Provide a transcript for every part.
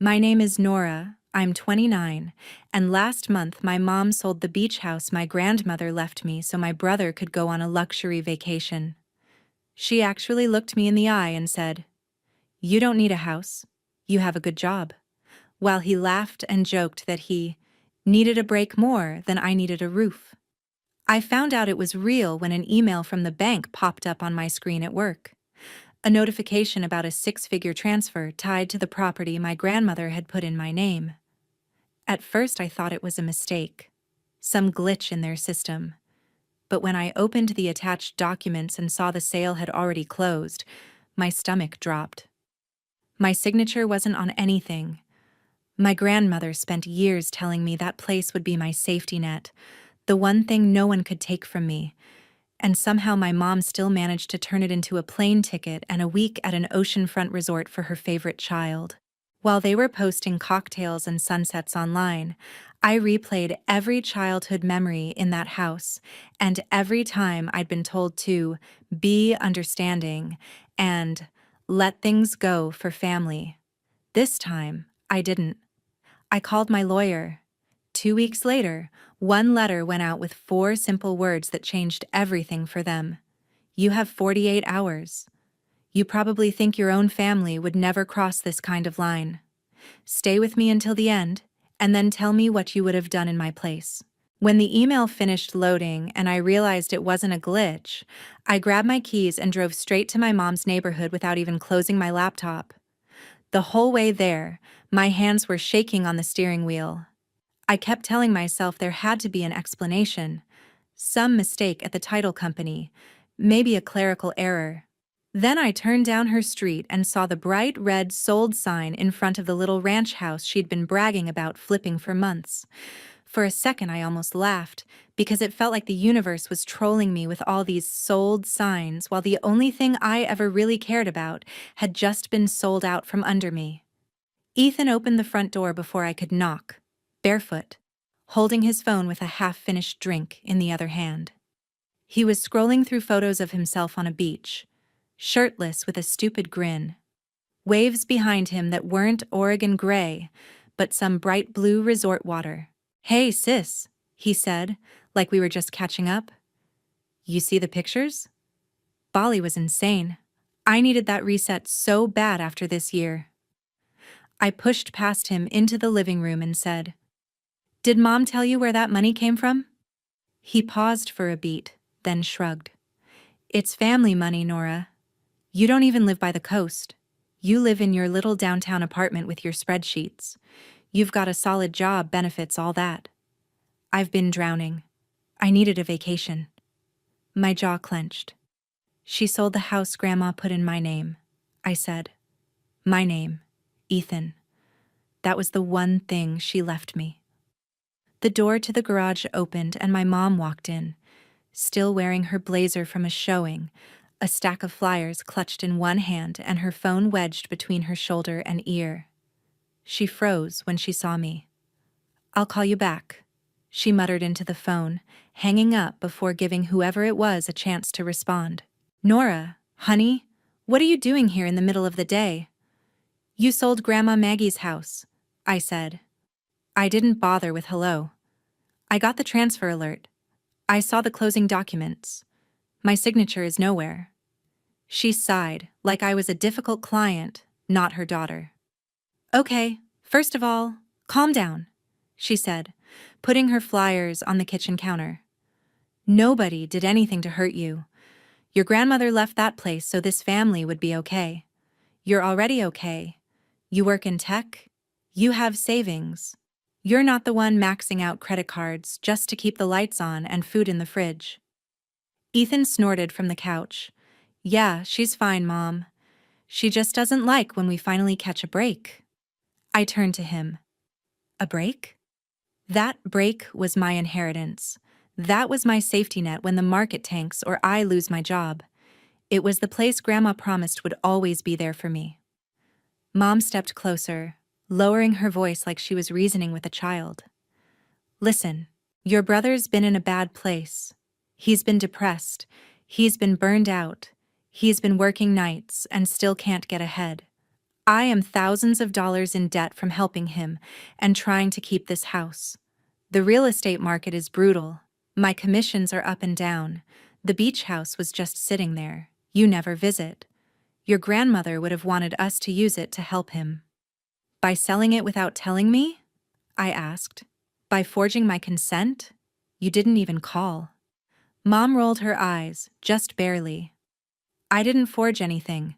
My name is Nora, I'm 29, and last month my mom sold the beach house my grandmother left me so my brother could go on a luxury vacation. She actually looked me in the eye and said, "You don't need a house. You have a good job," while he laughed and joked that he needed a break more than I needed a roof. I found out it was real when an email from the bank popped up on my screen at work. A notification about a six-figure transfer tied to the property my grandmother had put in my name. At first I thought it was a mistake, some glitch in their system. But when I opened the attached documents and saw the sale had already closed, my stomach dropped. My signature wasn't on anything. My grandmother spent years telling me that place would be my safety net, the one thing no one could take from me, and somehow my mom still managed to turn it into a plane ticket and a week at an oceanfront resort for her favorite child. While they were posting cocktails and sunsets online, I replayed every childhood memory in that house, and every time I'd been told to be understanding and let things go for family. This time, I didn't. I called my lawyer. 2 weeks later, one letter went out with 4 simple words that changed everything for them. You have 48 hours. You probably think your own family would never cross this kind of line. Stay with me until the end, and then tell me what you would have done in my place. When the email finished loading and I realized it wasn't a glitch, I grabbed my keys and drove straight to my mom's neighborhood without even closing my laptop. The whole way there, my hands were shaking on the steering wheel. I kept telling myself there had to be an explanation. Some mistake at the title company, maybe a clerical error. Then I turned down her street and saw the bright red sold sign in front of the little ranch house she'd been bragging about flipping for months. For a second I almost laughed, because it felt like the universe was trolling me with all these sold signs while the only thing I ever really cared about had just been sold out from under me. Ethan opened the front door before I could knock, barefoot, holding his phone with a half-finished drink in the other hand. He was scrolling through photos of himself on a beach, shirtless with a stupid grin. Waves behind him that weren't Oregon gray, but some bright blue resort water. "Hey, sis," he said, like we were just catching up. "You see the pictures?" Bali was insane. I needed that reset so bad after this year. I pushed past him into the living room and said, "Did Mom tell you where that money came from?" He paused for a beat, then shrugged. "It's family money, Nora. You don't even live by the coast. You live in your little downtown apartment with your spreadsheets. You've got a solid job, benefits, all that. I've been drowning. I needed a vacation." My jaw clenched. "She sold the house Grandma put in my name," I said. "My name, Ethan. That was the one thing she left me." The door to the garage opened and my mom walked in, still wearing her blazer from a showing, a stack of flyers clutched in one hand and her phone wedged between her shoulder and ear. She froze when she saw me. "I'll call you back," she muttered into the phone, hanging up before giving whoever it was a chance to respond. "Nora, honey, what are you doing here in the middle of the day?" "You sold Grandma Maggie's house," I said. I didn't bother with hello. "I got the transfer alert. I saw the closing documents. My signature is nowhere." She sighed, like I was a difficult client, not her daughter. "Okay, first of all, calm down," she said, putting her flyers on the kitchen counter. "Nobody did anything to hurt you. Your grandmother left that place so this family would be okay. You're already okay. You work in tech. You have savings. You're not the one maxing out credit cards just to keep the lights on and food in the fridge." Ethan snorted from the couch. "Yeah, she's fine, Mom. She just doesn't like when we finally catch a break." I turned to him. "A break?" That break was my inheritance. That was my safety net when the market tanks or I lose my job. It was the place Grandma promised would always be there for me. Mom stepped closer, lowering her voice like she was reasoning with a child. "Listen, your brother's been in a bad place. He's been depressed. He's been burned out. He's been working nights and still can't get ahead. I am thousands of dollars in debt from helping him and trying to keep this house. The real estate market is brutal. My commissions are up and down. The beach house was just sitting there. You never visit. Your grandmother would have wanted us to use it to help him. By selling it without telling me? I asked. By forging my consent? You didn't even call. Mom rolled her eyes, just barely. I didn't forge anything.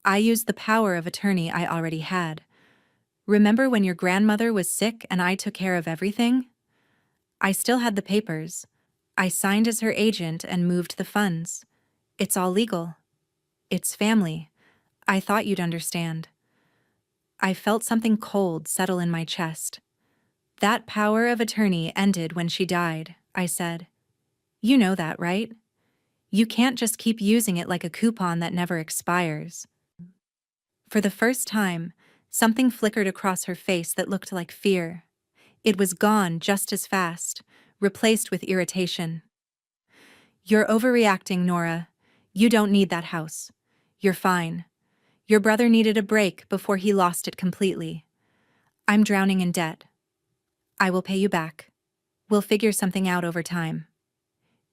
I used the power of attorney I already had. Remember when your grandmother was sick and I took care of everything? I still had the papers. I signed as her agent and moved the funds. It's all legal. It's family. I thought you'd understand. I felt something cold settle in my chest. That power of attorney ended when she died, I said. You know that, right? You can't just keep using it like a coupon that never expires. For the first time, something flickered across her face that looked like fear. It was gone just as fast, replaced with irritation. You're overreacting, Nora. You don't need that house. You're fine. Your brother needed a break before he lost it completely. I'm drowning in debt. I will pay you back. We'll figure something out over time.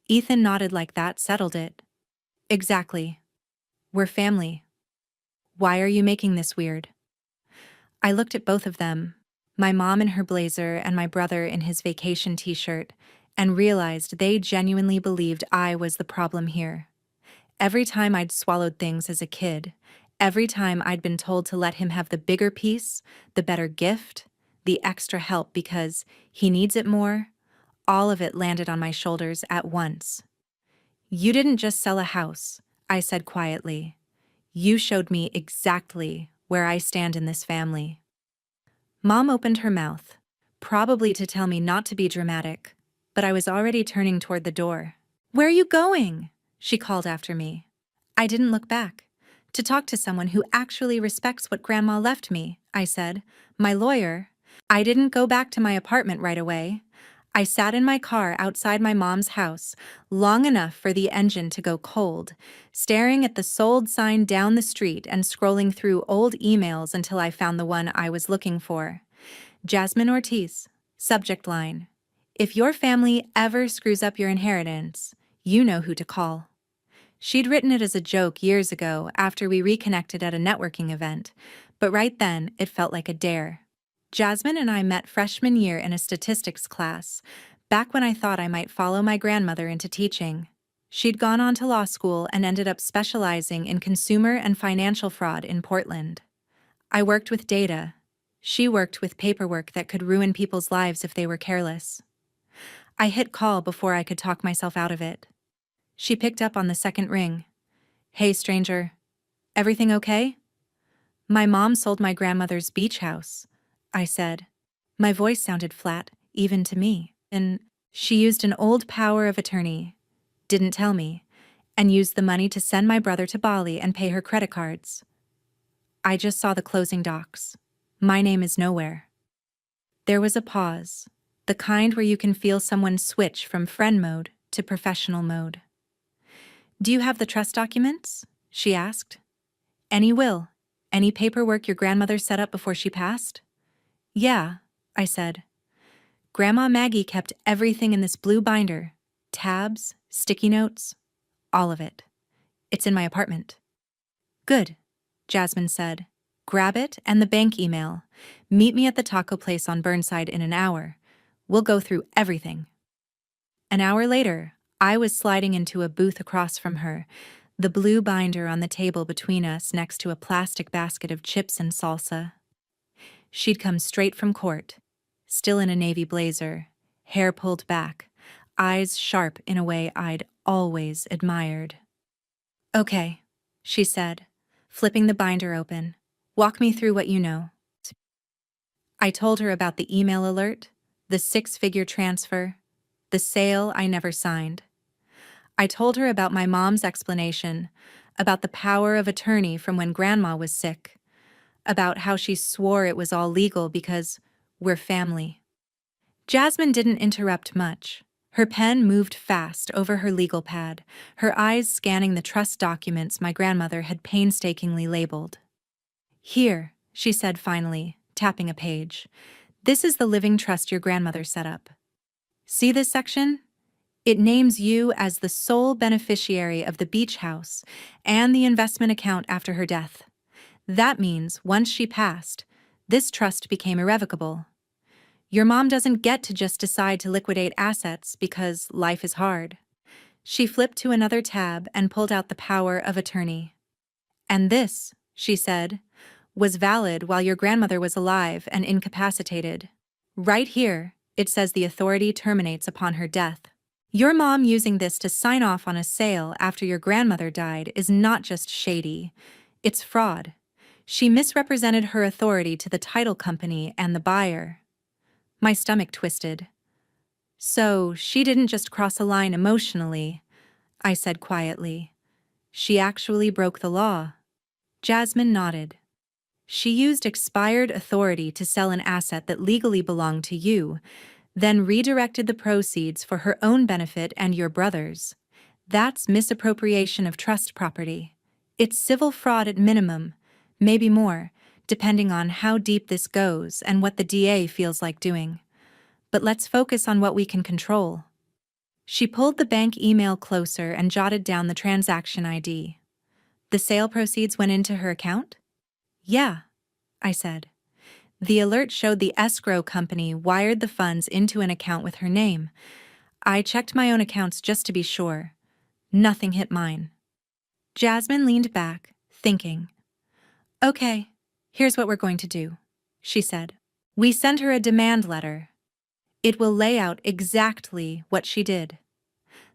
Ethan nodded like that settled it. Exactly. We're family. Why are you making this weird? I looked at both of them, my mom in her blazer and my brother in his vacation t-shirt, and realized they genuinely believed I was the problem here. Every time I'd swallowed things as a kid, every time I'd been told to let him have the bigger piece, the better gift, the extra help because he needs it more, all of it landed on my shoulders at once. You didn't just sell a house, I said quietly. You showed me exactly where I stand in this family. Mom opened her mouth, probably to tell me not to be dramatic, but I was already turning toward the door. Where are you going? She called after me. I didn't look back. To talk to someone who actually respects what Grandma left me, I said. My lawyer. I didn't go back to my apartment right away. I sat in my car outside my mom's house, long enough for the engine to go cold, staring at the sold sign down the street and scrolling through old emails until I found the one I was looking for. Jasmine Ortiz, subject line. If your family ever screws up your inheritance, you know who to call. She'd written it as a joke years ago after we reconnected at a networking event, but right then it felt like a dare. Jasmine and I met freshman year in a statistics class, back when I thought I might follow my grandmother into teaching. She'd gone on to law school and ended up specializing in consumer and financial fraud in Portland. I worked with data. She worked with paperwork that could ruin people's lives if they were careless. I hit call before I could talk myself out of it. She picked up on the second ring. Hey, stranger. Everything okay? My mom sold my grandmother's beach house, I said. My voice sounded flat, even to me. And she used an old power of attorney, didn't tell me, and used the money to send my brother to Bali and pay her credit cards. I just saw the closing docs. My name is nowhere. There was a pause, the kind where you can feel someone switch from friend mode to professional mode. Do you have the trust documents? She asked. Any will? Any paperwork your grandmother set up before she passed? Yeah, I said. Grandma Maggie kept everything in this blue binder. Tabs, sticky notes, all of it. It's in my apartment. Good, Jasmine said. Grab it and the bank email. Meet me at the taco place on Burnside in an hour. We'll go through everything. An hour later, I was sliding into a booth across from her, the blue binder on the table between us next to a plastic basket of chips and salsa. She'd come straight from court, still in a navy blazer, hair pulled back, eyes sharp in a way I'd always admired. Okay, she said, flipping the binder open. Walk me through what you know. I told her about the email alert, the 6-figure transfer, the sale I never signed. I told her about my mom's explanation, about the power of attorney from when Grandma was sick, about how she swore it was all legal because we're family. Jasmine didn't interrupt much. Her pen moved fast over her legal pad, her eyes scanning the trust documents my grandmother had painstakingly labeled. Here, she said finally, tapping a page. This is the living trust your grandmother set up. See this section? It names you as the sole beneficiary of the beach house and the investment account after her death. That means once she passed, this trust became irrevocable. Your mom doesn't get to just decide to liquidate assets because life is hard. She flipped to another tab and pulled out the power of attorney. And this, she said, was valid while your grandmother was alive and incapacitated. Right here, it says the authority terminates upon her death. Your mom using this to sign off on a sale after your grandmother died is not just shady, it's fraud. She misrepresented her authority to the title company and the buyer. My stomach twisted. So, she didn't just cross a line emotionally, I said quietly. She actually broke the law. Jasmine nodded. She used expired authority to sell an asset that legally belonged to you, then redirected the proceeds for her own benefit and your brother's. That's misappropriation of trust property. It's civil fraud at minimum, maybe more, depending on how deep this goes and what the DA feels like doing. But let's focus on what we can control. She pulled the bank email closer and jotted down the transaction ID. The sale proceeds went into her account? Yeah, I said. The alert showed the escrow company wired the funds into an account with her name. I checked my own accounts just to be sure. Nothing hit mine. Jasmine leaned back, thinking. Okay, here's what we're going to do, she said. We send her a demand letter. It will lay out exactly what she did.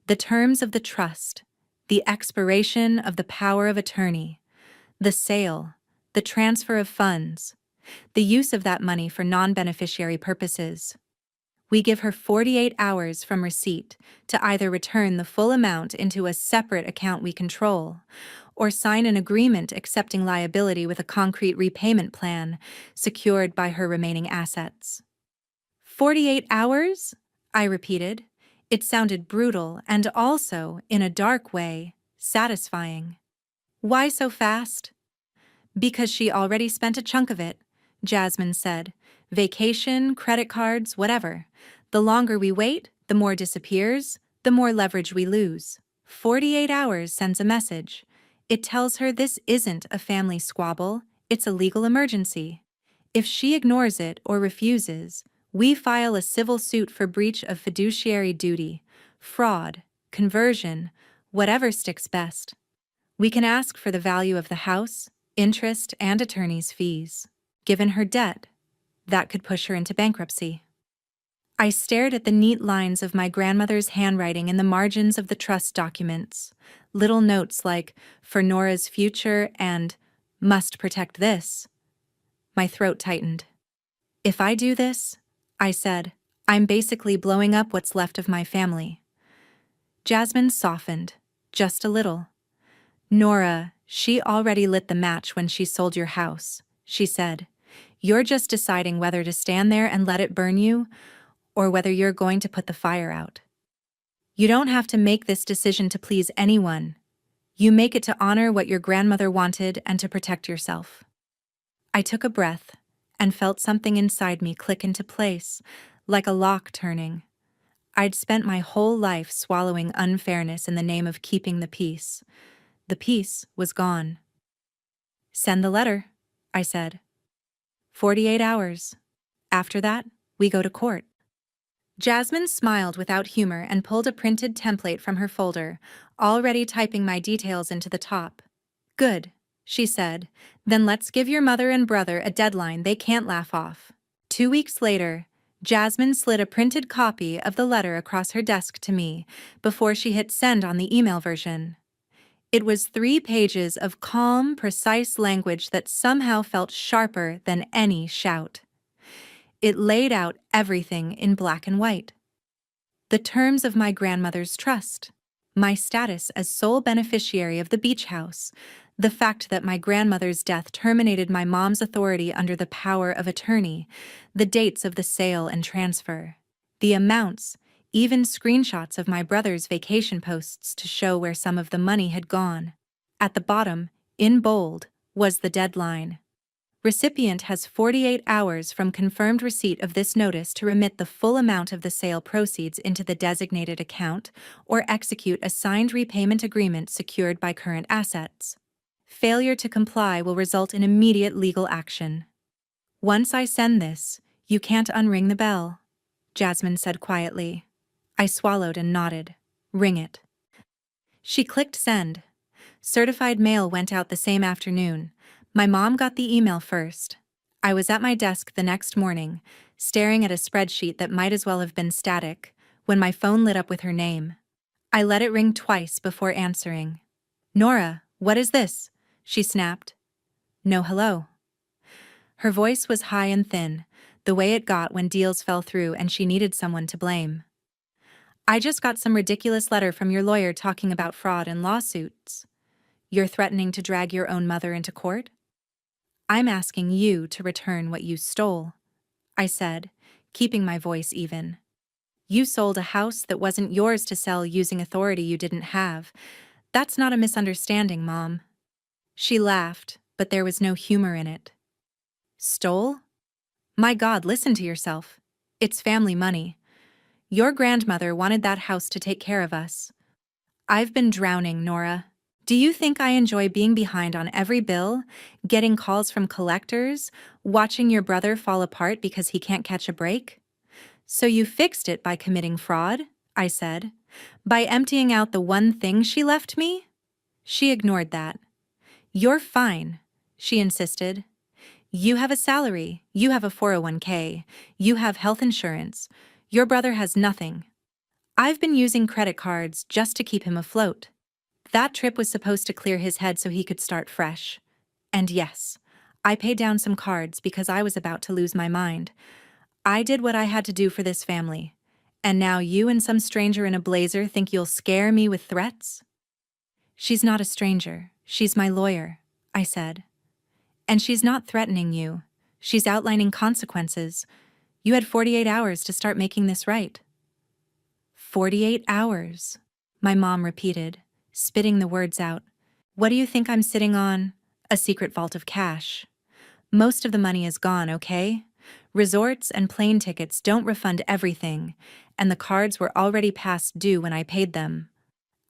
The terms of the trust, the expiration of the power of attorney, the sale, the transfer of funds, the use of that money for non-beneficiary purposes. We give her 48 hours from receipt to either return the full amount into a separate account we control, or sign an agreement accepting liability with a concrete repayment plan secured by her remaining assets. 48 hours? I repeated. It sounded brutal and also, in a dark way, satisfying. Why so fast? Because she already spent a chunk of it, Jasmine said. Vacation, credit cards, whatever. The longer we wait, the more disappears, the more leverage we lose. 48 hours sends a message. It tells her this isn't a family squabble, it's a legal emergency. If she ignores it or refuses, we file a civil suit for breach of fiduciary duty, fraud, conversion, whatever sticks best. We can ask for the value of the house, interest, and attorney's fees. Given her debt, that could push her into bankruptcy. I stared at the neat lines of my grandmother's handwriting in the margins of the trust documents, little notes like, for Nora's future and, must protect this. My throat tightened. If I do this, I said, I'm basically blowing up what's left of my family. Jasmine softened, just a little. Nora, she already lit the match when she sold your house, she said. You're just deciding whether to stand there and let it burn you, or whether you're going to put the fire out. You don't have to make this decision to please anyone. You make it to honor what your grandmother wanted and to protect yourself. I took a breath and felt something inside me click into place, like a lock turning. I'd spent my whole life swallowing unfairness in the name of keeping the peace. The peace was gone. Send the letter, I said. 48 hours. After that, we go to court. Jasmine smiled without humor and pulled a printed template from her folder, already typing my details into the top. Good, she said. Then let's give your mother and brother a deadline they can't laugh off. 2 weeks later, Jasmine slid a printed copy of the letter across her desk to me before she hit send on the email version. It was 3 pages of calm, precise language that somehow felt sharper than any shout. It laid out everything in black and white. The terms of my grandmother's trust, my status as sole beneficiary of the beach house, the fact that my grandmother's death terminated my mom's authority under the power of attorney, the dates of the sale and transfer, the amounts, even screenshots of my brother's vacation posts to show where some of the money had gone. At the bottom, in bold, was the deadline. Recipient has 48 hours from confirmed receipt of this notice to remit the full amount of the sale proceeds into the designated account or execute a signed repayment agreement secured by current assets. Failure to comply will result in immediate legal action. Once I send this, you can't unring the bell, Jasmine said quietly. I swallowed and nodded. Ring it. She clicked send. Certified mail went out the same afternoon. My mom got the email first. I was at my desk the next morning, staring at a spreadsheet that might as well have been static, when my phone lit up with her name. I let it ring twice before answering. Nora, what is this? She snapped. No hello. Her voice was high and thin, the way it got when deals fell through and she needed someone to blame. I just got some ridiculous letter from your lawyer talking about fraud and lawsuits. You're threatening to drag your own mother into court? I'm asking you to return what you stole, I said, keeping my voice even. You sold a house that wasn't yours to sell using authority you didn't have. That's not a misunderstanding, Mom. She laughed, but there was no humor in it. Stole? My God, listen to yourself. It's family money. Your grandmother wanted that house to take care of us. I've been drowning, Nora. Do you think I enjoy being behind on every bill, getting calls from collectors, watching your brother fall apart because he can't catch a break? So you fixed it by committing fraud, I said. By emptying out the one thing she left me? She ignored that. You're fine, she insisted. You have a salary, you have a 401k, you have health insurance. Your brother has nothing. I've been using credit cards just to keep him afloat. That trip was supposed to clear his head so he could start fresh. And yes, I paid down some cards because I was about to lose my mind. I did what I had to do for this family. And now you and some stranger in a blazer think you'll scare me with threats? She's not a stranger. She's my lawyer, I said. And she's not threatening you. She's outlining consequences. You had 48 hours to start making this right. 48 hours, my mom repeated, spitting the words out. What do you think I'm sitting on? A secret vault of cash. Most of the money is gone, okay? Resorts and plane tickets don't refund everything, and the cards were already past due when I paid them.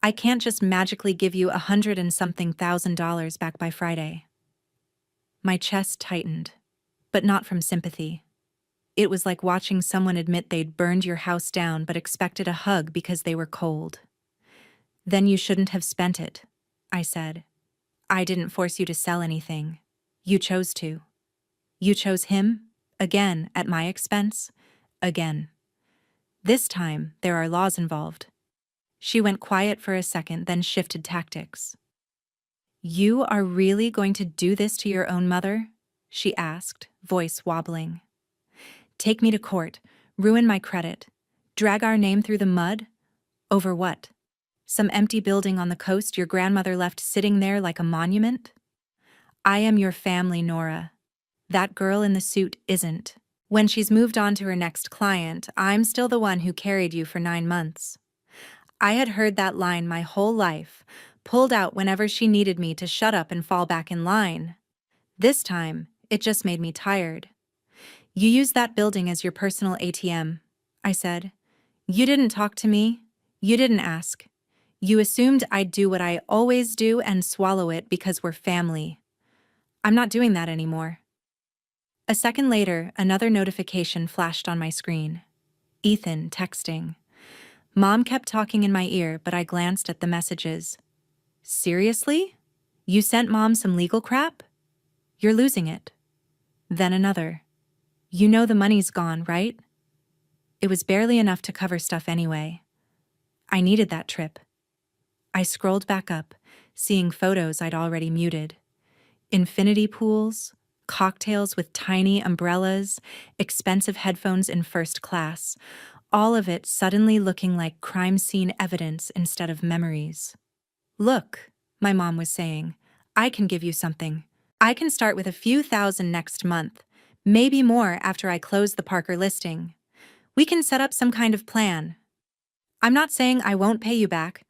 I can't just magically give you $100 and something thousand back by Friday. My chest tightened, but not from sympathy. It was like watching someone admit they'd burned your house down but expected a hug because they were cold. Then you shouldn't have spent it, I said. I didn't force you to sell anything. You chose to. You chose him, again, at my expense, again. This time, there are laws involved. She went quiet for a second, then shifted tactics. You are really going to do this to your own mother? She asked, voice wobbling. Take me to court, ruin my credit, drag our name through the mud? Over what? Some empty building on the coast your grandmother left sitting there like a monument? I am your family, Nora. That girl in the suit isn't. When she's moved on to her next client, I'm still the one who carried you for 9 months. I had heard that line my whole life, pulled out whenever she needed me to shut up and fall back in line. This time, it just made me tired. You used that building as your personal ATM, I said. You didn't talk to me. You didn't ask. You assumed I'd do what I always do and swallow it because we're family. I'm not doing that anymore. A second later, another notification flashed on my screen. Ethan texting. Mom kept talking in my ear, but I glanced at the messages. Seriously? You sent Mom some legal crap? You're losing it. Then another. You know the money's gone, right? It was barely enough to cover stuff anyway. I needed that trip. I scrolled back up, seeing photos I'd already muted. Infinity pools, cocktails with tiny umbrellas, expensive headphones in first class, all of it suddenly looking like crime scene evidence instead of memories. Look, my mom was saying, I can give you something. I can start with a few thousand next month, maybe more after I close the Parker listing. We can set up some kind of plan. I'm not saying I won't pay you back.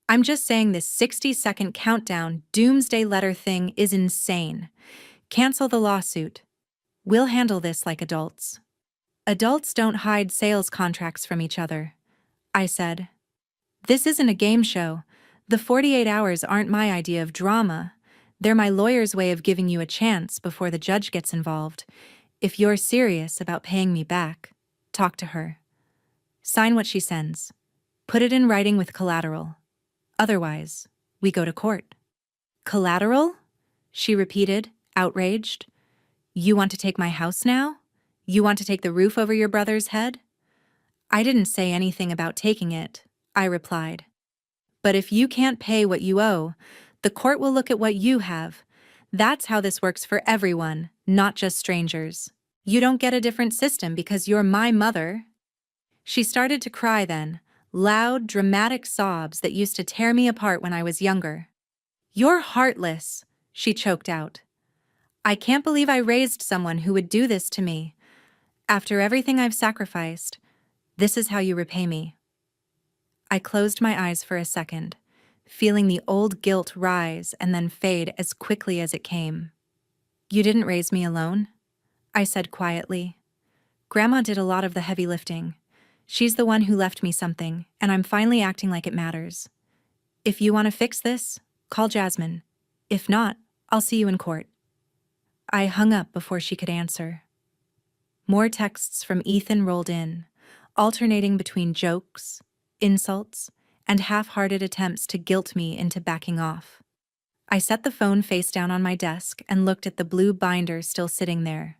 I'm just saying this 60-second countdown doomsday letter thing is insane. Cancel the lawsuit. We'll handle this like adults. Adults don't hide sales contracts from each other, I said. This isn't a game show. The 48 hours aren't my idea of drama. They're my lawyer's way of giving you a chance before the judge gets involved. If you're serious about paying me back, talk to her. Sign what she sends. Put it in writing with collateral. Otherwise, we go to court. Collateral? She repeated, outraged. You want to take my house now? You want to take the roof over your brother's head? I didn't say anything about taking it, I replied. But if you can't pay what you owe, the court will look at what you have. That's how this works for everyone, not just strangers. You don't get a different system because you're my mother. She started to cry then, loud, dramatic sobs that used to tear me apart when I was younger. You're heartless, she choked out. I can't believe I raised someone who would do this to me. After everything I've sacrificed, this is how you repay me. I closed my eyes for a second, feeling the old guilt rise and then fade as quickly as it came. You didn't raise me alone, I said quietly. Grandma did a lot of the heavy lifting. She's the one who left me something, and I'm finally acting like it matters. If you want to fix this, call Jasmine. If not, I'll see you in court. I hung up before she could answer. More texts from Ethan rolled in, alternating between jokes, insults, and half-hearted attempts to guilt me into backing off. I set the phone face down on my desk and looked at the blue binder still sitting there,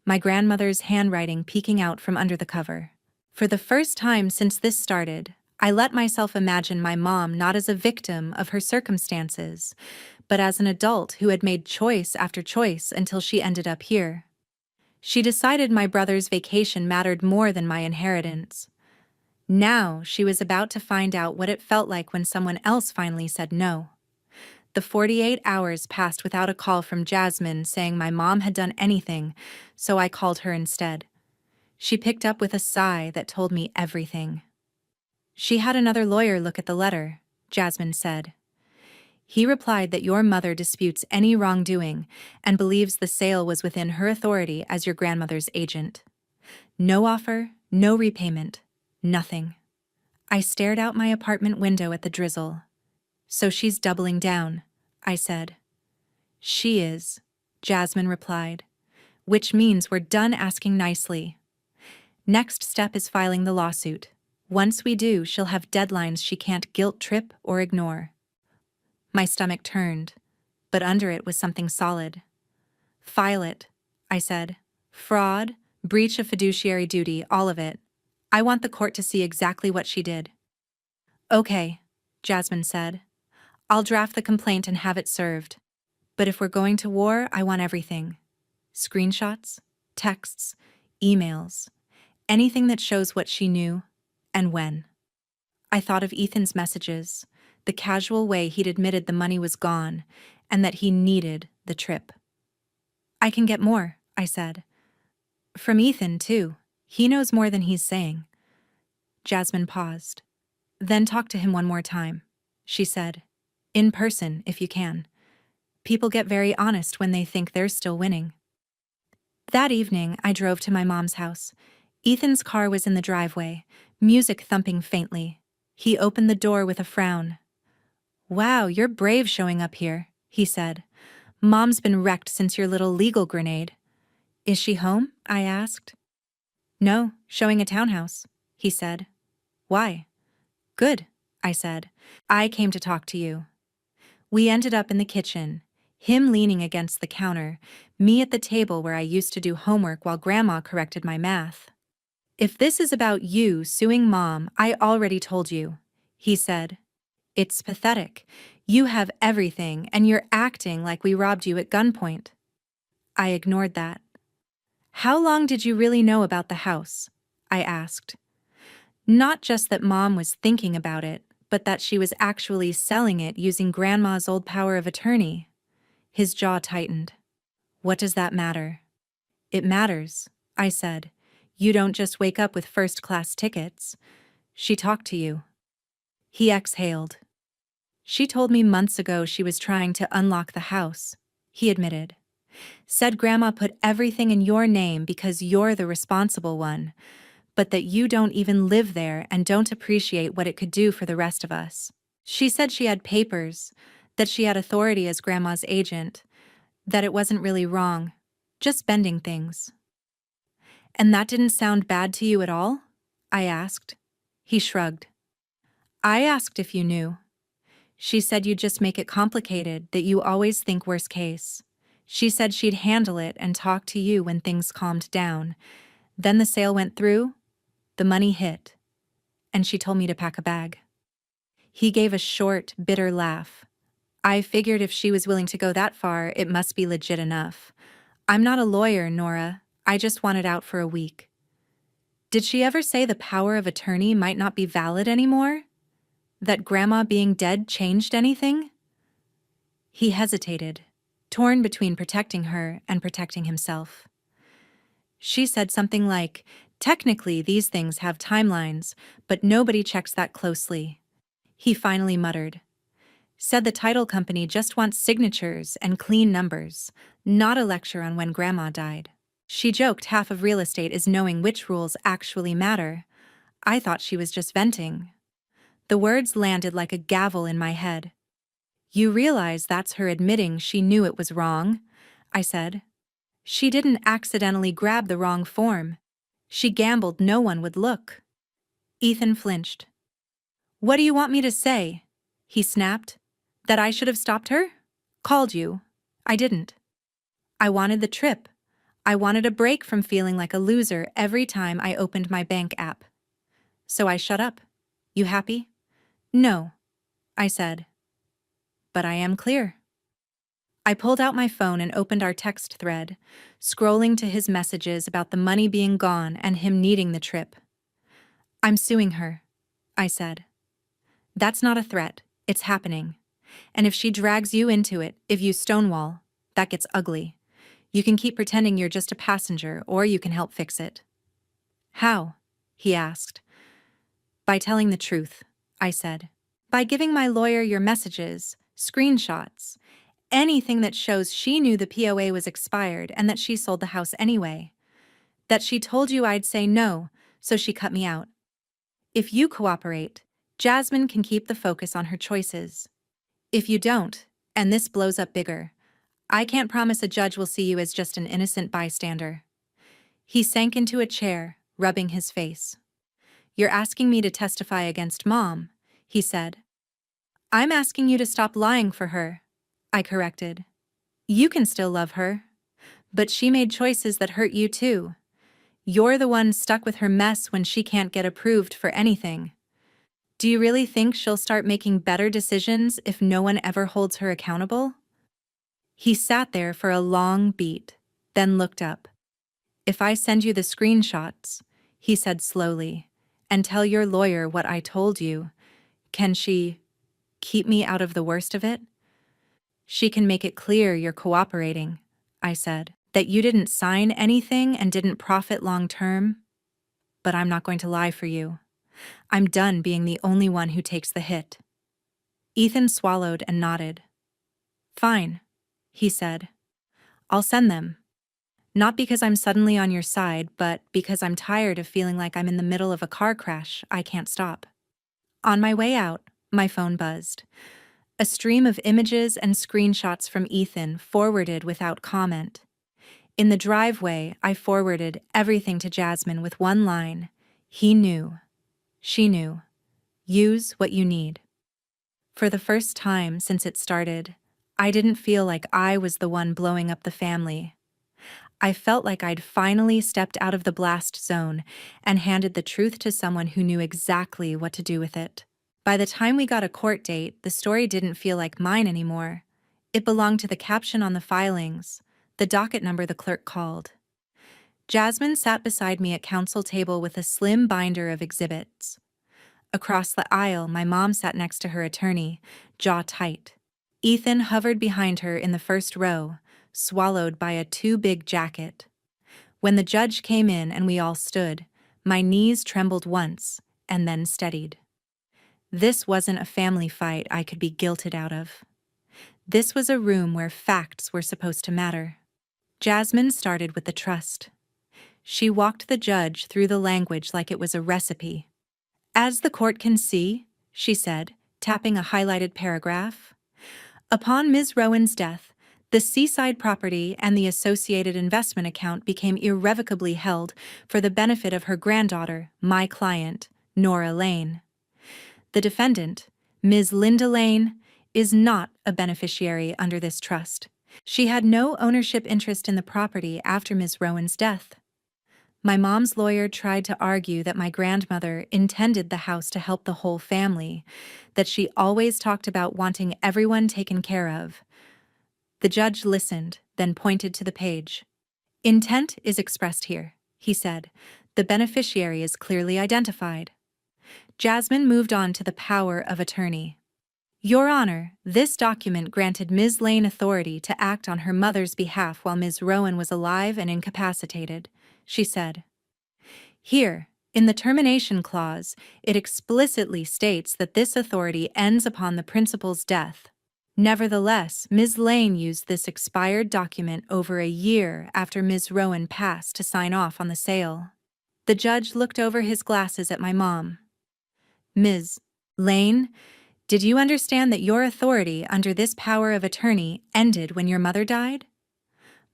my grandmother's handwriting peeking out from under the cover. For the first time since this started, I let myself imagine my mom not as a victim of her circumstances, but as an adult who had made choice after choice until she ended up here. She decided my brother's vacation mattered more than my inheritance. Now she was about to find out what it felt like when someone else finally said no. The 48 hours passed without a call from Jasmine saying my mom had done anything, so I called her instead. She picked up with a sigh that told me everything. She had another lawyer look at the letter, Jasmine said. He replied that your mother disputes any wrongdoing and believes the sale was within her authority as your grandmother's agent. No offer, no repayment, nothing. I stared out my apartment window at the drizzle. So she's doubling down, I said. She is, Jasmine replied, which means we're done asking nicely. Next step is filing the lawsuit. Once we do, she'll have deadlines she can't guilt trip or ignore. My stomach turned, but under it was something solid. File it, I said. Fraud, breach of fiduciary duty, all of it. I want the court to see exactly what she did. Okay, Jasmine said. I'll draft the complaint and have it served. But if we're going to war, I want everything. Screenshots, texts, emails, anything that shows what she knew and when. I thought of Ethan's messages, the casual way he'd admitted the money was gone and that he needed the trip. I can get more, I said. From Ethan, too. He knows more than he's saying. Jasmine paused. Then talk to him one more time, she said. In person, if you can. People get very honest when they think they're still winning. That evening, I drove to my mom's house. Ethan's car was in the driveway, music thumping faintly. He opened the door with a frown. Wow, you're brave showing up here, he said. Mom's been wrecked since your little legal grenade. Is she home? I asked. No, showing a townhouse, he said. Why? Good, I said. I came to talk to you. We ended up in the kitchen, him leaning against the counter, me at the table where I used to do homework while Grandma corrected my math. If this is about you suing Mom, I already told you, he said. It's pathetic. You have everything, and you're acting like we robbed you at gunpoint. I ignored that. How long did you really know about the house? I asked. Not just that Mom was thinking about it, but that she was actually selling it using Grandma's old power of attorney. His jaw tightened. What does that matter? It matters, I said. You don't just wake up with first-class tickets. She talked to you. He exhaled. She told me months ago she was trying to unlock the house, he admitted. Said Grandma put everything in your name because you're the responsible one, but that you don't even live there and don't appreciate what it could do for the rest of us. She said she had papers, that she had authority as Grandma's agent, that it wasn't really wrong, just bending things. And that didn't sound bad to you at all? I asked. He shrugged. I asked if you knew. She said you'd just make it complicated, that you always think worst case. She said she'd handle it and talk to you when things calmed down. Then the sale went through, the money hit, and she told me to pack a bag. He gave a short, bitter laugh. I figured if she was willing to go that far, it must be legit enough. I'm not a lawyer, Nora. I just wanted out for a week. Did she ever say the power of attorney might not be valid anymore? That Grandma being dead changed anything? He hesitated, torn between protecting her and protecting himself. She said something like, technically these things have timelines, but nobody checks that closely. He finally muttered. Said the title company just wants signatures and clean numbers, not a lecture on when Grandma died. She joked half of real estate is knowing which rules actually matter. I thought she was just venting. The words landed like a gavel in my head. You realize that's her admitting she knew it was wrong, I said. She didn't accidentally grab the wrong form. She gambled no one would look. Ethan flinched. What do you want me to say? He snapped. That I should have stopped her? Called you. I didn't. I wanted the trip. I wanted a break from feeling like a loser every time I opened my bank app. So I shut up. You happy? No, I said. But I am clear. I pulled out my phone and opened our text thread, scrolling to his messages about the money being gone and him needing the trip. I'm suing her, I said. That's not a threat, it's happening. And if she drags you into it, if you stonewall, that gets ugly. You can keep pretending you're just a passenger, or you can help fix it. How? He asked. By telling the truth, I said. By giving my lawyer your messages, screenshots, anything that shows she knew the POA was expired and that she sold the house anyway. That she told you I'd say no, so she cut me out. If you cooperate, Jasmine can keep the focus on her choices. If you don't, and this blows up bigger, I can't promise a judge will see you as just an innocent bystander. He sank into a chair, rubbing his face. You're asking me to testify against Mom, he said. I'm asking you to stop lying for her, I corrected. You can still love her, but she made choices that hurt you too. You're the one stuck with her mess when she can't get approved for anything. Do you really think she'll start making better decisions if no one ever holds her accountable? He sat there for a long beat, then looked up. If I send you the screenshots, he said slowly, and tell your lawyer what I told you, can she keep me out of the worst of it? She can make it clear you're cooperating, I said, that you didn't sign anything and didn't profit long term. But I'm not going to lie for you. I'm done being the only one who takes the hit. Ethan swallowed and nodded. Fine, he said. I'll send them. Not because I'm suddenly on your side, but because I'm tired of feeling like I'm in the middle of a car crash I can't stop. On my way out, my phone buzzed. A stream of images and screenshots from Ethan forwarded without comment. In the driveway, I forwarded everything to Jasmine with one line. He knew. She knew. Use what you need. For the first time since it started, I didn't feel like I was the one blowing up the family. I felt like I'd finally stepped out of the blast zone and handed the truth to someone who knew exactly what to do with it. By the time we got a court date, the story didn't feel like mine anymore. It belonged to the caption on the filings, the docket number the clerk called. Jasmine sat beside me at counsel table with a slim binder of exhibits. Across the aisle, my mom sat next to her attorney, jaw tight. Ethan hovered behind her in the first row, swallowed by a too-big jacket. When the judge came in and we all stood, my knees trembled once and then steadied. This wasn't a family fight I could be guilted out of. This was a room where facts were supposed to matter. Jasmine started with the trust. She walked the judge through the language like it was a recipe. As the court can see, she said, tapping a highlighted paragraph, upon Ms. Rowan's death, the seaside property and the associated investment account became irrevocably held for the benefit of her granddaughter, my client, Nora Lane. The defendant, Ms. Linda Lane, is not a beneficiary under this trust. She had no ownership interest in the property after Ms. Rowan's death. My mom's lawyer tried to argue that my grandmother intended the house to help the whole family, that she always talked about wanting everyone taken care of. The judge listened, then pointed to the page. Intent is expressed here, he said. The beneficiary is clearly identified. Jasmine moved on to the power of attorney. Your Honor, this document granted Ms. Lane authority to act on her mother's behalf while Ms. Rowan was alive and incapacitated, she said. Here, in the termination clause, it explicitly states that this authority ends upon the principal's death. Nevertheless, Ms. Lane used this expired document over a year after Ms. Rowan passed to sign off on the sale. The judge looked over his glasses at my mom. Ms. Lane, did you understand that your authority under this power of attorney ended when your mother died?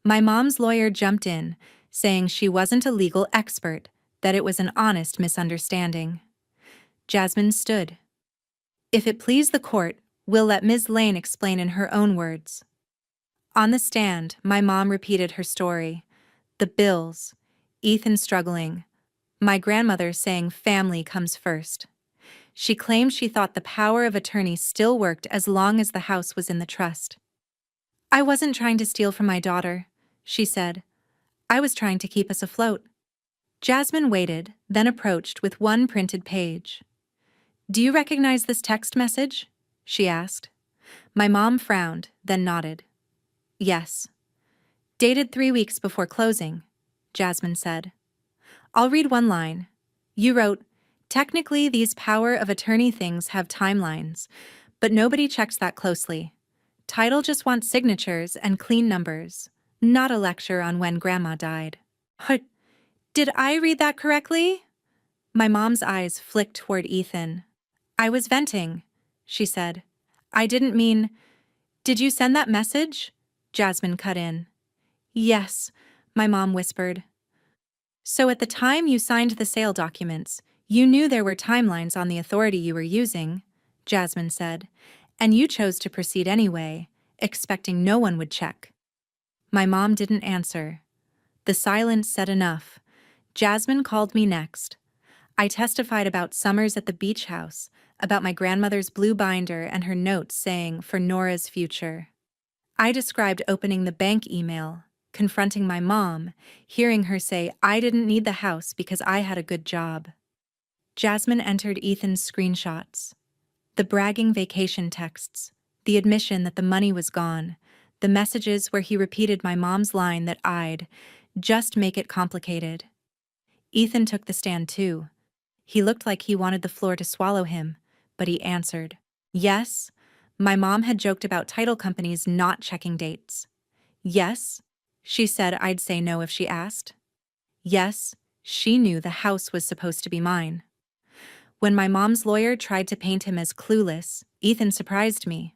My mom's lawyer jumped in, saying she wasn't a legal expert, that it was an honest misunderstanding. Jasmine stood. If it please the court, we'll let Ms. Lane explain in her own words. On the stand, my mom repeated her story. The bills, Ethan struggling, my grandmother saying family comes first. She claimed she thought the power of attorney still worked as long as the house was in the trust. I wasn't trying to steal from my daughter, she said. I was trying to keep us afloat. Jasmine waited, then approached with one printed page. Do you recognize this text message? She asked. My mom frowned, then nodded. Yes. Dated 3 weeks before closing, Jasmine said. I'll read one line. You wrote, technically these power of attorney things have timelines, but nobody checks that closely. Title just wants signatures and clean numbers, not a lecture on when Grandma died. Did I read that correctly? My mom's eyes flicked toward Ethan. I was venting, she said. I didn't mean... Did you send that message? Jasmine cut in. Yes, my mom whispered. So at the time you signed the sale documents, you knew there were timelines on the authority you were using, Jasmine said, and you chose to proceed anyway, expecting no one would check. My mom didn't answer. The silence said enough. Jasmine called me next. I testified about summers at the beach house, about my grandmother's blue binder and her notes saying, for Nora's future. I described opening the bank email, confronting my mom, hearing her say I didn't need the house because I had a good job. Jasmine entered Ethan's screenshots. The bragging vacation texts, the admission that the money was gone, the messages where he repeated my mom's line that I'd just make it complicated. Ethan took the stand too. He looked like he wanted the floor to swallow him, but he answered. Yes, my mom had joked about title companies not checking dates. Yes, she said I'd say no if she asked. Yes, she knew the house was supposed to be mine. When my mom's lawyer tried to paint him as clueless, Ethan surprised me.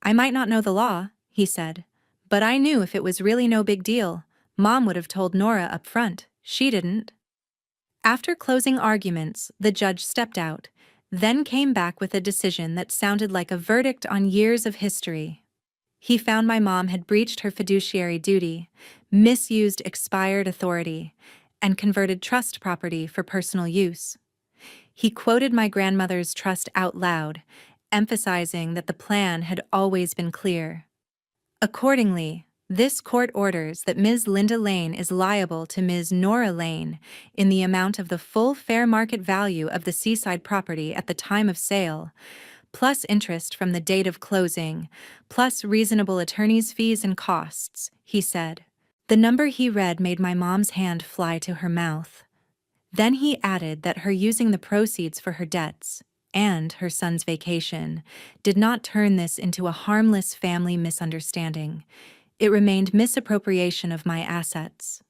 I might not know the law, he said, but I knew if it was really no big deal, Mom would have told Nora up front. She didn't. After closing arguments, the judge stepped out, then came back with a decision that sounded like a verdict on years of history. He found my mom had breached her fiduciary duty, misused expired authority, and converted trust property for personal use. He quoted my grandmother's trust out loud, emphasizing that the plan had always been clear. Accordingly, this court orders that Ms. Linda Lane is liable to Ms. Nora Lane in the amount of the full fair market value of the seaside property at the time of sale, plus interest from the date of closing, plus reasonable attorney's fees and costs, he said. The number he read made my mom's hand fly to her mouth. Then he added that her using the proceeds for her debts and her son's vacation did not turn this into a harmless family misunderstanding. It remained misappropriation of my assets.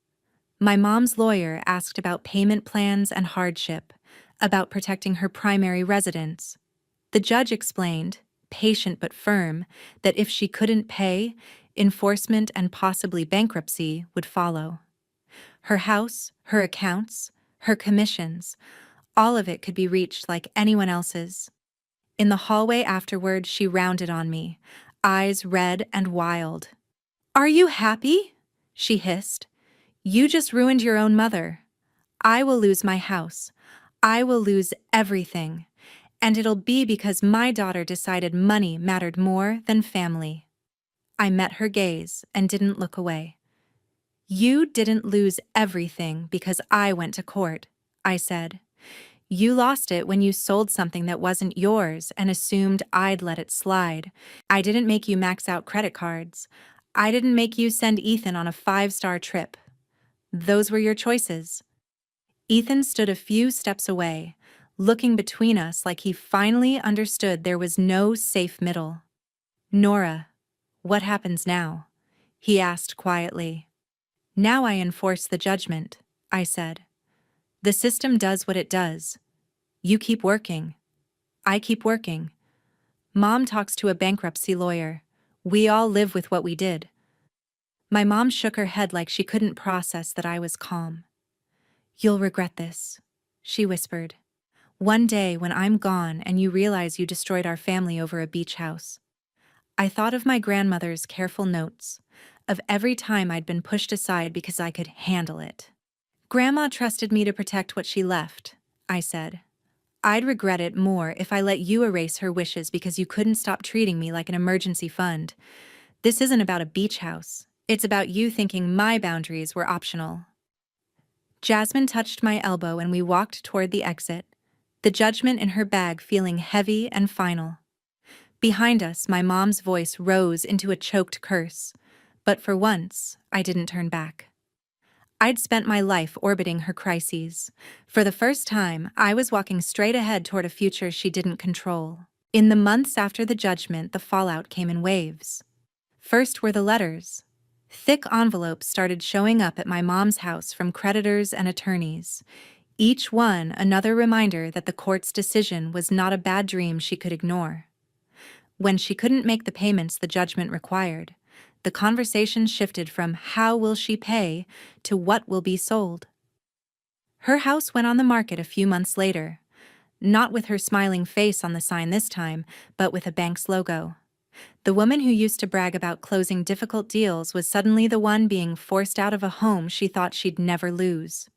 My mom's lawyer asked about payment plans and hardship, about protecting her primary residence. The judge explained, patient but firm, that if she couldn't pay, enforcement and possibly bankruptcy would follow. Her house, her accounts, her commissions, all of it could be reached like anyone else's. In the hallway afterward, she rounded on me, eyes red and wild. "Are you happy?" she hissed. "You just ruined your own mother. I will lose my house. I will lose everything. And it'll be because my daughter decided money mattered more than family." I met her gaze and didn't look away. "You didn't lose everything because I went to court," I said. "You lost it when you sold something that wasn't yours and assumed I'd let it slide. I didn't make you max out credit cards. I didn't make you send Ethan on a 5-star trip. Those were your choices." Ethan stood a few steps away, looking between us like he finally understood there was no safe middle. "Nora, what happens now?" he asked quietly. "Now I enforce the judgment," I said. "The system does what it does. You keep working. I keep working. Mom talks to a bankruptcy lawyer. We all live with what we did." My mom shook her head like she couldn't process that I was calm. "You'll regret this," she whispered. "One day when I'm gone and you realize you destroyed our family over a beach house." I thought of my grandmother's careful notes, of every time I'd been pushed aside because I could handle it. "Grandma trusted me to protect what she left," I said. "I'd regret it more if I let you erase her wishes because you couldn't stop treating me like an emergency fund. This isn't about a beach house. It's about you thinking my boundaries were optional." Jasmine touched my elbow and we walked toward the exit, the judgment in her bag feeling heavy and final. Behind us, my mom's voice rose into a choked curse, but for once, I didn't turn back. I'd spent my life orbiting her crises. For the first time, I was walking straight ahead toward a future she didn't control. In the months after the judgment, the fallout came in waves. First were the letters. Thick envelopes started showing up at my mom's house from creditors and attorneys. Each one another reminder that the court's decision was not a bad dream she could ignore. When she couldn't make the payments the judgment required, the conversation shifted from "how will she pay" to "what will be sold." Her house went on the market a few months later, not with her smiling face on the sign this time, but with a bank's logo. The woman who used to brag about closing difficult deals was suddenly the one being forced out of a home she thought she'd never lose.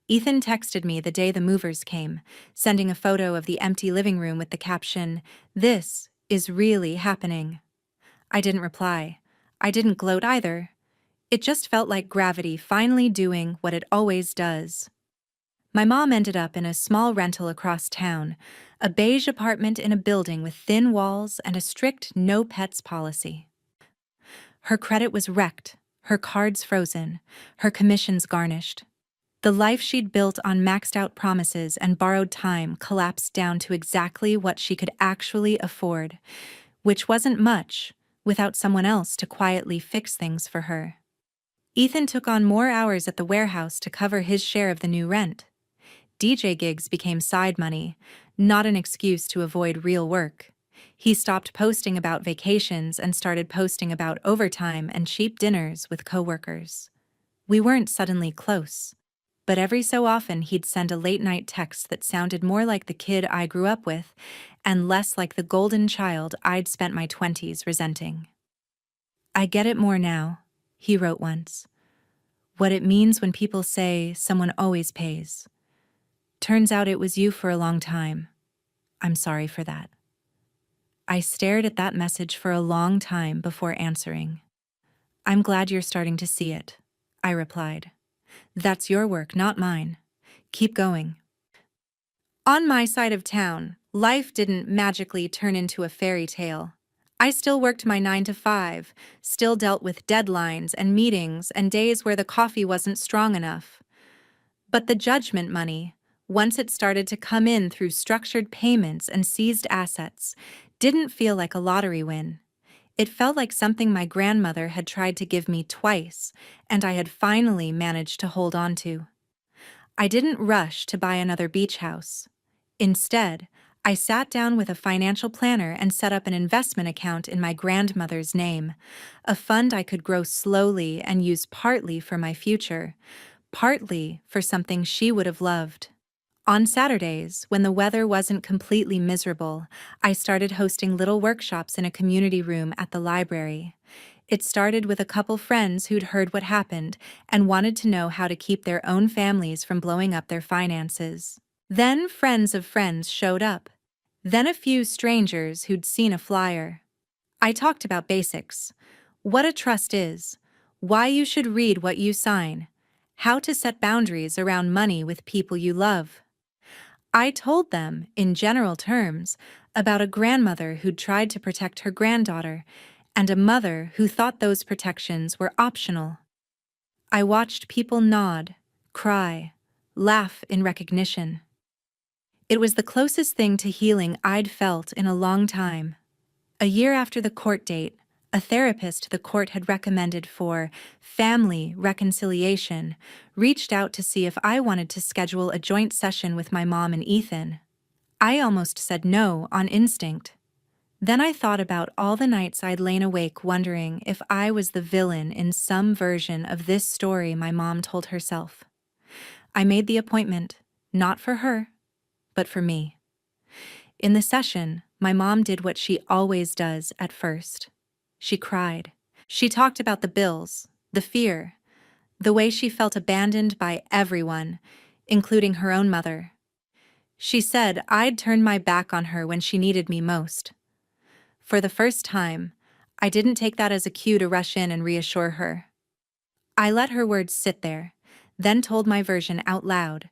Ethan texted me the day the movers came, sending a photo of the empty living room with the caption, "This is really happening." I didn't reply. I didn't gloat either. It just felt like gravity finally doing what it always does. My mom ended up in a small rental across town, a beige apartment in a building with thin walls and a strict no pets policy. Her credit was wrecked, her cards frozen, her commissions garnished. The life she'd built on maxed-out promises and borrowed time collapsed down to exactly what she could actually afford, which wasn't much, without someone else to quietly fix things for her. Ethan took on more hours at the warehouse to cover his share of the new rent. DJ gigs became side money, not an excuse to avoid real work. He stopped posting about vacations and started posting about overtime and cheap dinners with coworkers. We weren't suddenly close, but every so often he'd send a late-night text that sounded more like the kid I grew up with and less like the golden child I'd spent my 20s resenting. "I get it more now," he wrote once. "What it means when people say someone always pays. Turns out it was you for a long time. I'm sorry for that." I stared at that message for a long time before answering. "I'm glad you're starting to see it," I replied. "That's your work, not mine. Keep going." On my side of town, life didn't magically turn into a fairy tale. I still worked my 9 to 5, still dealt with deadlines and meetings and days where the coffee wasn't strong enough. But the judgment money, once it started to come in through structured payments and seized assets, didn't feel like a lottery win. It felt like something my grandmother had tried to give me twice, and I had finally managed to hold on to. I didn't rush to buy another beach house. Instead, I sat down with a financial planner and set up an investment account in my grandmother's name, a fund I could grow slowly and use partly for my future, partly for something she would have loved. On Saturdays, when the weather wasn't completely miserable, I started hosting little workshops in a community room at the library. It started with a couple friends who'd heard what happened and wanted to know how to keep their own families from blowing up their finances. Then friends of friends showed up. Then a few strangers who'd seen a flyer. I talked about basics: what a trust is, why you should read what you sign, how to set boundaries around money with people you love. I told them, in general terms, about a grandmother who'd tried to protect her granddaughter and a mother who thought those protections were optional. I watched people nod, cry, laugh in recognition. It was the closest thing to healing I'd felt in a long time. A year after the court date, a therapist the court had recommended for family reconciliation reached out to see if I wanted to schedule a joint session with my mom and Ethan. I almost said no on instinct. Then I thought about all the nights I'd lain awake wondering if I was the villain in some version of this story my mom told herself. I made the appointment, not for her, but for me. In the session, my mom did what she always does at first. She cried. She talked about the bills, the fear, the way she felt abandoned by everyone, including her own mother. She said I'd turned my back on her when she needed me most. For the first time, I didn't take that as a cue to rush in and reassure her. I let her words sit there, then told my version out loud,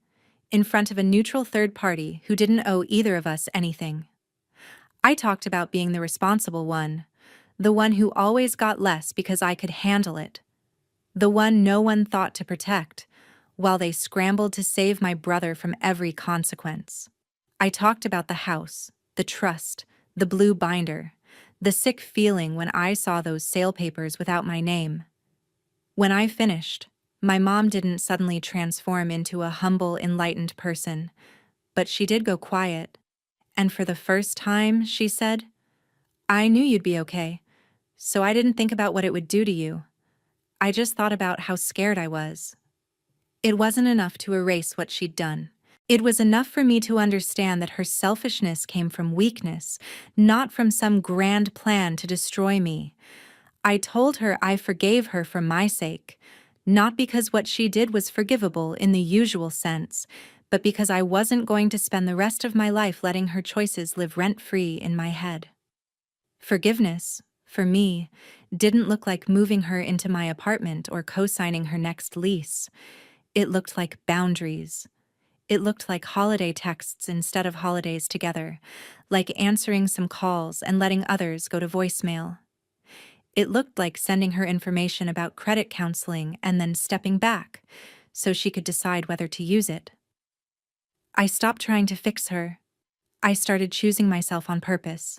in front of a neutral third party who didn't owe either of us anything. I talked about being the responsible one, the one who always got less because I could handle it, the one no one thought to protect, while they scrambled to save my brother from every consequence. I talked about the house, the trust, the blue binder, the sick feeling when I saw those sale papers without my name. When I finished, my mom didn't suddenly transform into a humble, enlightened person, but she did go quiet, and for the first time, she said, "I knew you'd be okay, so I didn't think about what it would do to you. I just thought about how scared I was." It wasn't enough to erase what she'd done. It was enough for me to understand that her selfishness came from weakness, not from some grand plan to destroy me. I told her I forgave her for my sake, not because what she did was forgivable in the usual sense, but because I wasn't going to spend the rest of my life letting her choices live rent-free in my head. Forgiveness, for me, didn't look like moving her into my apartment or co-signing her next lease. It looked like boundaries. It looked like holiday texts instead of holidays together, like answering some calls and letting others go to voicemail. It looked like sending her information about credit counseling and then stepping back so she could decide whether to use it. I stopped trying to fix her. I started choosing myself on purpose.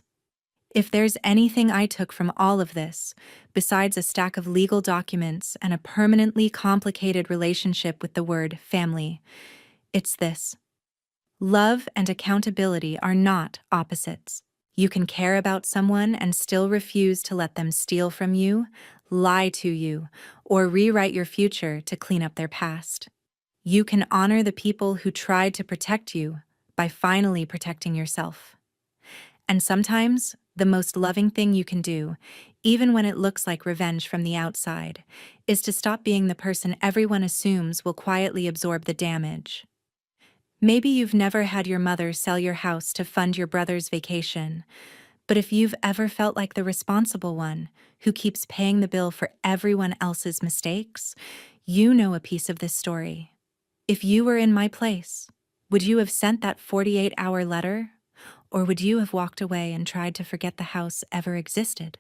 If there's anything I took from all of this, besides a stack of legal documents and a permanently complicated relationship with the word family, it's this: love and accountability are not opposites. You can care about someone and still refuse to let them steal from you, lie to you, or rewrite your future to clean up their past. You can honor the people who tried to protect you by finally protecting yourself. And sometimes, the most loving thing you can do, even when it looks like revenge from the outside, is to stop being the person everyone assumes will quietly absorb the damage. Maybe you've never had your mother sell your house to fund your brother's vacation, but if you've ever felt like the responsible one who keeps paying the bill for everyone else's mistakes, you know a piece of this story. If you were in my place, would you have sent that 48-hour letter? Or would you have walked away and tried to forget the house ever existed?